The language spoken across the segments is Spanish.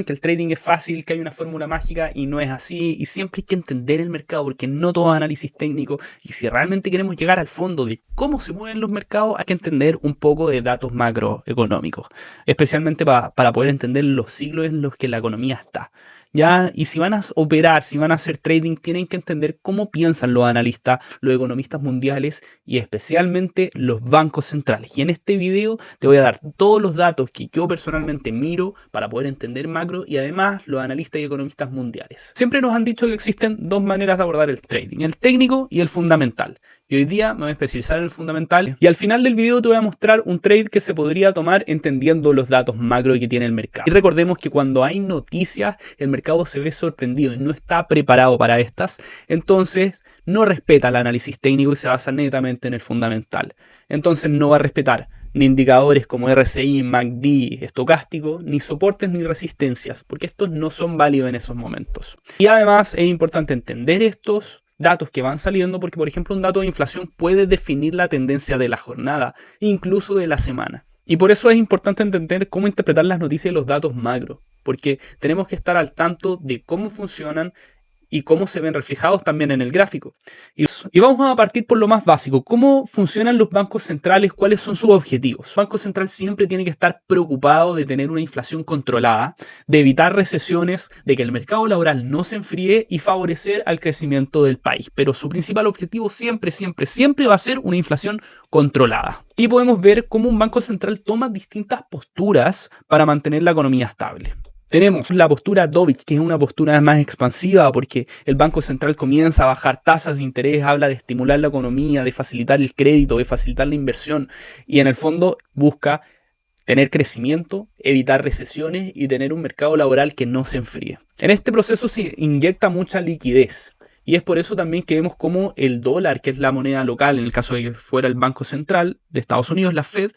que el trading es fácil, que hay una fórmula mágica y no es así, y siempre hay que entender el mercado porque no todo es análisis técnico, y si realmente queremos llegar al fondo de cómo se mueven los mercados hay que entender un poco de datos macroeconómicos, especialmente para poder entender los ciclos en los que la economía está. ¿Ya? Y si van a operar, si van a hacer trading, tienen que entender cómo piensan los analistas, los economistas mundiales y especialmente los bancos centrales. Y en este video te voy a dar todos los datos que yo personalmente miro para poder entender macro y además los analistas y economistas mundiales. Siempre nos han dicho que existen dos maneras de abordar el trading, el técnico y el fundamental. Y hoy día me voy a especializar en el fundamental y al final del video te voy a mostrar un trade que se podría tomar entendiendo los datos macro que tiene el mercado. Y recordemos que cuando hay noticias, el mercado se ve sorprendido y no está preparado para estas, entonces no respeta el análisis técnico y se basa netamente en el fundamental. Entonces no va a respetar ni indicadores como RSI, MACD, estocástico, ni soportes ni resistencias, porque estos no son válidos en esos momentos. Y además es importante entender estos datos que van saliendo porque, por ejemplo, un dato de inflación puede definir la tendencia de la jornada, incluso de la semana. Y por eso es importante entender cómo interpretar las noticias y los datos macro, porque tenemos que estar al tanto de cómo funcionan y cómo se ven reflejados también en el gráfico. Y vamos a partir por lo más básico. ¿Cómo funcionan los bancos centrales? ¿Cuáles son sus objetivos? El Banco Central siempre tiene que estar preocupado de tener una inflación controlada, de evitar recesiones, de que el mercado laboral no se enfríe y favorecer al crecimiento del país. Pero su principal objetivo siempre va a ser una inflación controlada. Y podemos ver cómo un banco central toma distintas posturas para mantener la economía estable. Tenemos la postura dovish, que es una postura más expansiva porque el Banco Central comienza a bajar tasas de interés, habla de estimular la economía, de facilitar el crédito, de facilitar la inversión y en el fondo busca tener crecimiento, evitar recesiones y tener un mercado laboral que no se enfríe. En este proceso se inyecta mucha liquidez. Y es por eso también que vemos como el dólar, que es la moneda local, en el caso de que fuera el Banco Central de Estados Unidos, la Fed,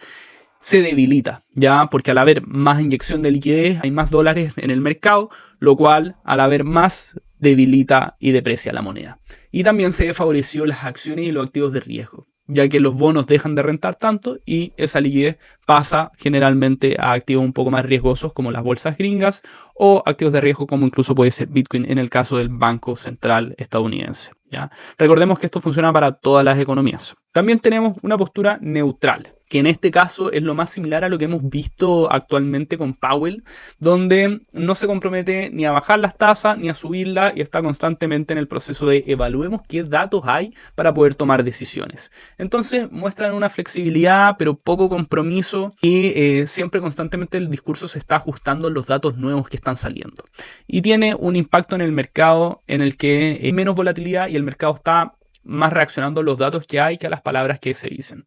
se debilita, ya porque al haber más inyección de liquidez hay más dólares en el mercado, lo cual al haber más debilita y deprecia la moneda. Y también se favoreció las acciones y los activos de riesgo, ya que los bonos dejan de rentar tanto y esa liquidez pasa generalmente a activos un poco más riesgosos como las bolsas gringas o activos de riesgo como incluso puede ser Bitcoin en el caso del Banco Central estadounidense. ¿Ya? Recordemos que esto funciona para todas las economías. También tenemos una postura neutral, que en este caso es lo más similar a lo que hemos visto actualmente con Powell, donde no se compromete ni a bajar las tasas ni a subirlas y está constantemente en el proceso de evaluemos qué datos hay para poder tomar decisiones. Entonces muestran una flexibilidad pero poco compromiso y siempre constantemente el discurso se está ajustando a los datos nuevos que están saliendo. Y tiene un impacto en el mercado en el que hay menos volatilidad y el mercado está más reaccionando a los datos que hay que a las palabras que se dicen.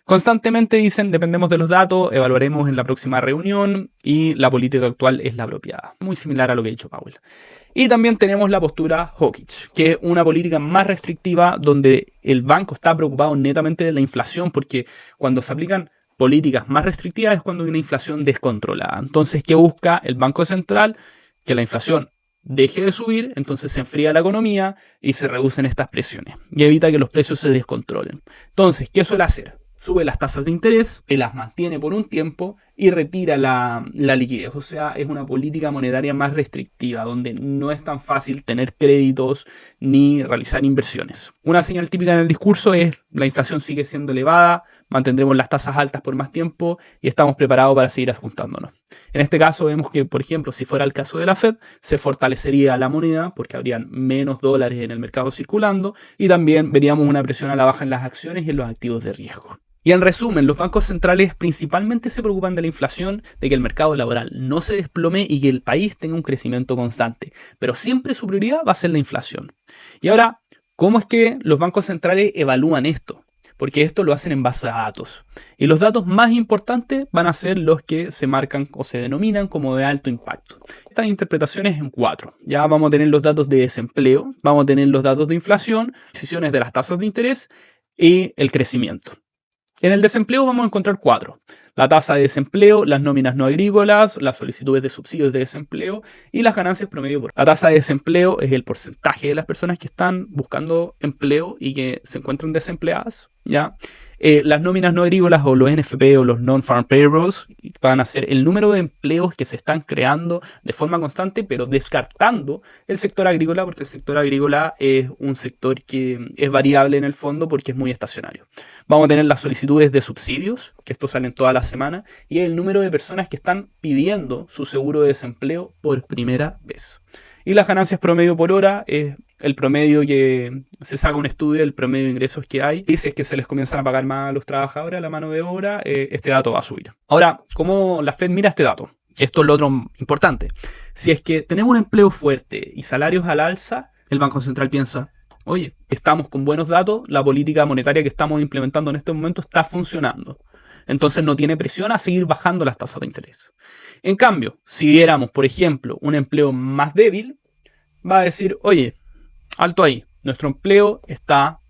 Constantemente dicen, dependemos de los datos, evaluaremos en la próxima reunión y la política actual es la apropiada. Muy similar a lo que ha dicho Powell. Y también tenemos la postura hawkish, que es una política más restrictiva donde el banco está preocupado netamente de la inflación porque cuando se aplican políticas más restrictivas es cuando hay una inflación descontrolada. Entonces, ¿qué busca el Banco Central? Que la inflación deje de subir, entonces se enfría la economía y se reducen estas presiones y evita que los precios se descontrolen. Entonces, ¿qué suele hacer? Sube las tasas de interés, las mantiene por un tiempo y retira la liquidez. O sea, es una política monetaria más restrictiva, donde no es tan fácil tener créditos ni realizar inversiones. Una señal típica en el discurso es la inflación sigue siendo elevada, mantendremos las tasas altas por más tiempo y estamos preparados para seguir ajustándonos. En este caso vemos que, por ejemplo, si fuera el caso de la Fed, se fortalecería la moneda porque habrían menos dólares en el mercado circulando y también veríamos una presión a la baja en las acciones y en los activos de riesgo. Y en resumen, los bancos centrales principalmente se preocupan de la inflación, de que el mercado laboral no se desplome y que el país tenga un crecimiento constante. Pero siempre su prioridad va a ser la inflación. Y ahora, ¿cómo es que los bancos centrales evalúan esto? Porque esto lo hacen en base a datos. Y los datos más importantes van a ser los que se marcan o se denominan como de alto impacto. Estas interpretaciones en 4. Ya vamos a tener los datos de desempleo, vamos a tener los datos de inflación, decisiones de las tasas de interés y el crecimiento. En el desempleo vamos a encontrar 4. La tasa de desempleo, las nóminas no agrícolas, las solicitudes de subsidios de desempleo y las ganancias promedio por. La tasa de desempleo es el porcentaje de las personas que están buscando empleo y que se encuentran desempleadas, ¿ya? Las nóminas no agrícolas o los NFP o los Non-Farm Payrolls van a ser el número de empleos que se están creando de forma constante, pero descartando el sector agrícola, porque el sector agrícola es un sector que es variable en el fondo porque es muy estacionario. Vamos a tener las solicitudes de subsidios, que esto salen todas las semanas, y el número de personas que están pidiendo su seguro de desempleo por primera vez. Y las ganancias promedio por hora es el promedio que se saca un estudio, el promedio de ingresos que hay. Y si es que se les comienzan a pagar más a los trabajadores, a la mano de obra, este dato va a subir. Ahora, ¿cómo la Fed mira este dato? Esto es lo otro importante. Si es que tenemos un empleo fuerte y salarios al alza, el Banco Central piensa, oye, estamos con buenos datos, la política monetaria que estamos implementando en este momento está funcionando. Entonces no tiene presión a seguir bajando las tasas de interés. En cambio, si viéramos, por ejemplo, un empleo más débil, va a decir, oye, alto ahí, nuestro empleo está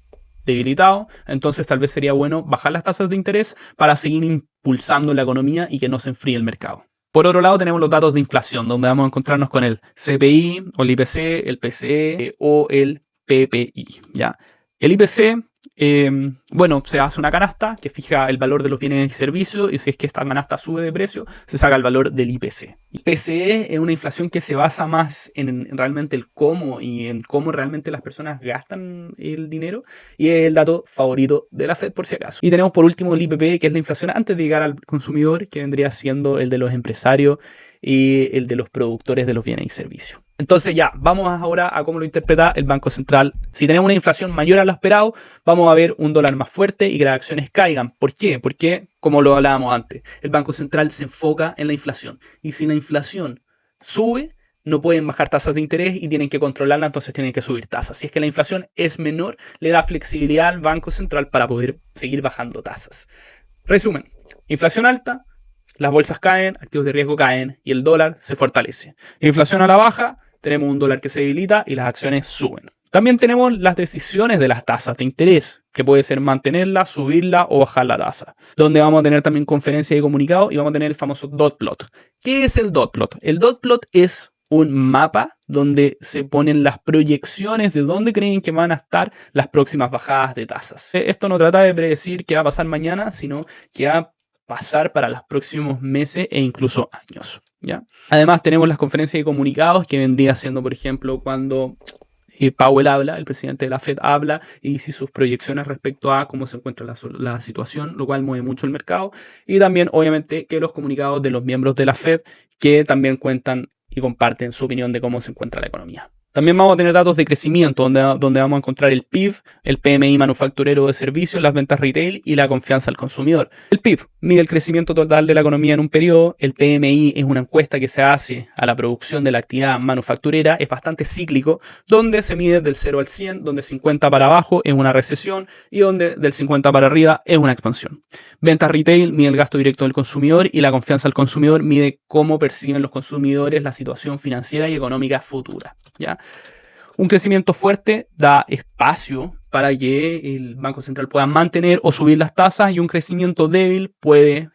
debilitado, entonces tal vez sería bueno bajar las tasas de interés para seguir impulsando la economía y que no se enfríe el mercado. Por otro lado tenemos los datos de inflación, donde vamos a encontrarnos con el CPI, o el IPC, el PCE o el PPI. ¿Ya? El IPC, se hace una canasta que fija el valor de los bienes y servicios, y si es que esta canasta sube de precio, se saca el valor del IPC. El PCE es una inflación que se basa más en realmente el cómo y en cómo realmente las personas gastan el dinero, y es el dato favorito de la Fed por si acaso. Y tenemos por último el IPP, que es la inflación antes de llegar al consumidor, que vendría siendo el de los empresarios y el de los productores de los bienes y servicios. Entonces ya, vamos ahora a cómo lo interpreta el Banco Central. Si tenemos una inflación mayor a lo esperado, vamos a ver un dólar más fuerte y que las acciones caigan. ¿Por qué? Porque, como lo hablábamos antes, el Banco Central se enfoca en la inflación. Y si la inflación sube, no pueden bajar tasas de interés y tienen que controlarla, entonces tienen que subir tasas. Si es que la inflación es menor, le da flexibilidad al Banco Central para poder seguir bajando tasas. Resumen, inflación alta, las bolsas caen, activos de riesgo caen y el dólar se fortalece. Inflación a la baja, tenemos un dólar que se debilita y las acciones suben. También tenemos las decisiones de las tasas de interés, que puede ser mantenerla, subirla o bajar la tasa. Donde vamos a tener también conferencias y comunicados y vamos a tener el famoso dot plot. ¿Qué es el dot plot? El dot plot es un mapa donde se ponen las proyecciones de dónde creen que van a estar las próximas bajadas de tasas. Esto no trata de predecir qué va a pasar mañana, sino que va a pasar para los próximos meses e incluso años. ¿Ya? Además tenemos las conferencias y comunicados, que vendría siendo, por ejemplo, cuando Powell habla, el presidente de la Fed habla y dice sus proyecciones respecto a cómo se encuentra la situación, lo cual mueve mucho el mercado. Y también, obviamente, que los comunicados de los miembros de la Fed, que también cuentan y comparten su opinión de cómo se encuentra la economía. También vamos a tener datos de crecimiento, donde vamos a encontrar el PIB, el PMI manufacturero de servicios, las ventas retail y la confianza al consumidor. El PIB mide el crecimiento total de la economía en un periodo. El PMI es una encuesta que se hace a la producción de la actividad manufacturera. Es bastante cíclico, donde se mide del 0 al 100, donde 50 para abajo es una recesión y donde del 50 para arriba es una expansión. Ventas retail mide el gasto directo del consumidor y la confianza al consumidor mide cómo perciben los consumidores la situación financiera y económica futura. ¿Ya? Un crecimiento fuerte da espacio para que el Banco Central pueda mantener o subir las tasas, y un crecimiento débil puede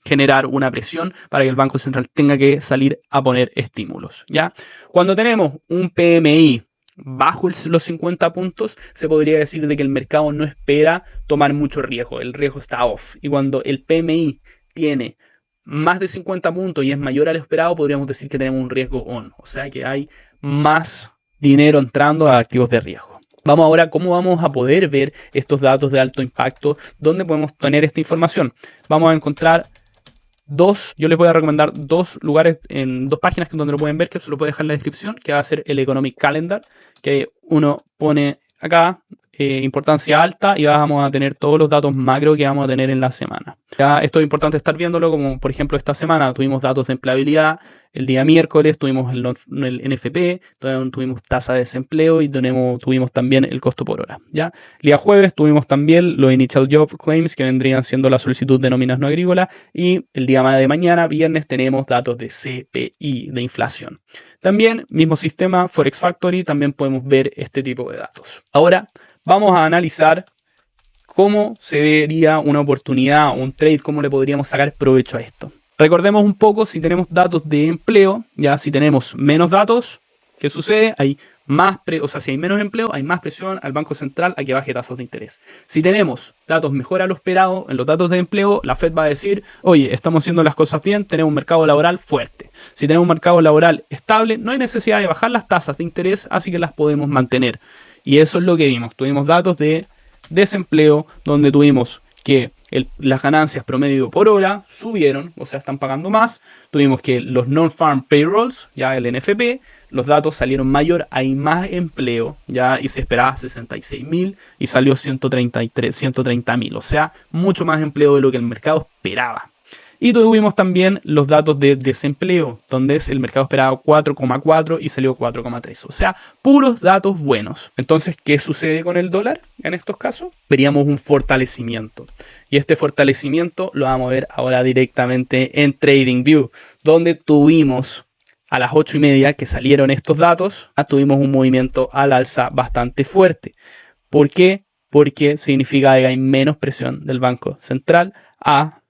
generar una presión para que el Banco Central tenga que salir a poner estímulos. ¿Ya? Cuando tenemos un PMI bajo los 50 puntos, se podría decir de que el mercado no espera tomar mucho riesgo, el riesgo está off. Y cuando el PMI tiene más de 50 puntos y es mayor al esperado, podríamos decir que tenemos un riesgo on, o sea que hay más dinero entrando a activos de riesgo. Vamos ahora a cómo vamos a poder ver estos datos de alto impacto, dónde podemos tener esta información. Vamos a encontrar yo les voy a recomendar dos lugares, en dos páginas donde lo pueden ver, que se los voy a dejar en la descripción, que va a ser el Economic Calendar, que uno pone acá, importancia alta, y vamos a tener todos los datos macro que vamos a tener en la semana. Ya, esto es importante estar viéndolo, como por ejemplo esta semana tuvimos datos de empleabilidad, el día miércoles tuvimos el NFP, tuvimos tasa de desempleo y tuvimos también el costo por hora. ¿Ya? El día jueves tuvimos también los Initial Job Claims, que vendrían siendo la solicitud de nóminas no agrícolas, y el día de mañana, viernes, tenemos datos de CPI, de inflación. También, mismo sistema, Forex Factory, también podemos ver este tipo de datos. Ahora vamos a analizar cómo se vería una oportunidad, un trade, cómo le podríamos sacar provecho a esto. Recordemos un poco, si tenemos datos de empleo, ya si tenemos menos datos, ¿qué sucede? Hay o sea, si hay menos empleo, hay más presión al Banco Central a que baje tasas de interés. Si tenemos datos mejor a lo esperado en los datos de empleo, la Fed va a decir, oye, estamos haciendo las cosas bien, tenemos un mercado laboral fuerte. Si tenemos un mercado laboral estable, no hay necesidad de bajar las tasas de interés, así que las podemos mantener. Y eso es lo que vimos. Tuvimos datos de desempleo, donde tuvimos que las ganancias promedio por hora subieron, o sea, están pagando más. Tuvimos que los non-farm payrolls, ya el NFP, los datos salieron mayor, hay más empleo, ya, y se esperaba 66.000 y salió 130.000, o sea, mucho más empleo de lo que el mercado esperaba. Y tuvimos también los datos de desempleo, donde el mercado esperaba 4,4 y salió 4,3. O sea, puros datos buenos. Entonces, ¿qué sucede con el dólar en estos casos? Veríamos un fortalecimiento. Y este fortalecimiento lo vamos a ver ahora directamente en TradingView, donde tuvimos a las 8:30 que salieron estos datos, tuvimos un movimiento al alza bastante fuerte. ¿Por qué? Porque significa que hay menos presión del Banco Central a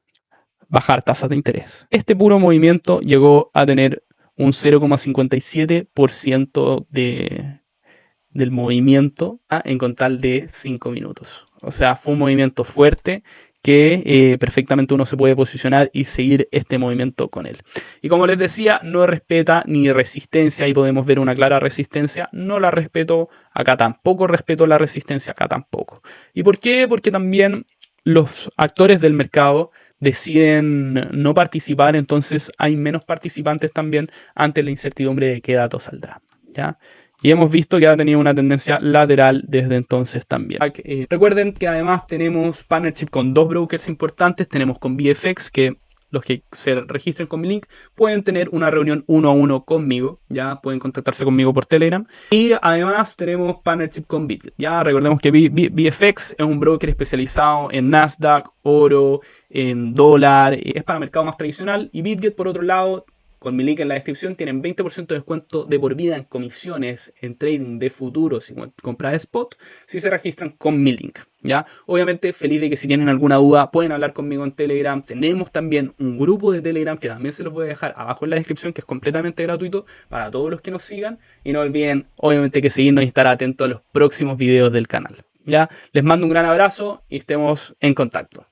bajar tasas de interés. Este puro movimiento llegó a tener un 0,57% del movimiento en total de 5 minutos. O sea, fue un movimiento fuerte que perfectamente uno se puede posicionar y seguir este movimiento con él. Y como les decía, no respeta ni resistencia, y podemos ver una clara resistencia. No la respeto, acá tampoco respeto la resistencia, acá tampoco. ¿Y por qué? Porque también los actores del mercado deciden no participar, entonces hay menos participantes también ante la incertidumbre de qué dato saldrá, ¿ya? Y hemos visto que ha tenido una tendencia lateral desde entonces también. Recuerden que además tenemos partnership con 2 brokers importantes. Tenemos con VFX, que los que se registren con mi link pueden tener una reunión 1 a 1 conmigo, ya pueden contactarse conmigo por Telegram. Y además tenemos partnership con Bitget. Ya recordemos que VFX es un broker especializado en Nasdaq, oro, en dólar, es para mercado más tradicional. Y Bitget, por otro lado, con mi link en la descripción, tienen 20% de descuento de por vida en comisiones, en trading de futuros y compra de spot, si se registran con mi link, ¿ya? Obviamente, feliz de que si tienen alguna duda, pueden hablar conmigo en Telegram. Tenemos también un grupo de Telegram que también se los voy a dejar abajo en la descripción, que es completamente gratuito para todos los que nos sigan. Y no olviden, obviamente, que seguirnos y estar atentos a los próximos videos del canal, ¿ya? Les mando un gran abrazo y estemos en contacto.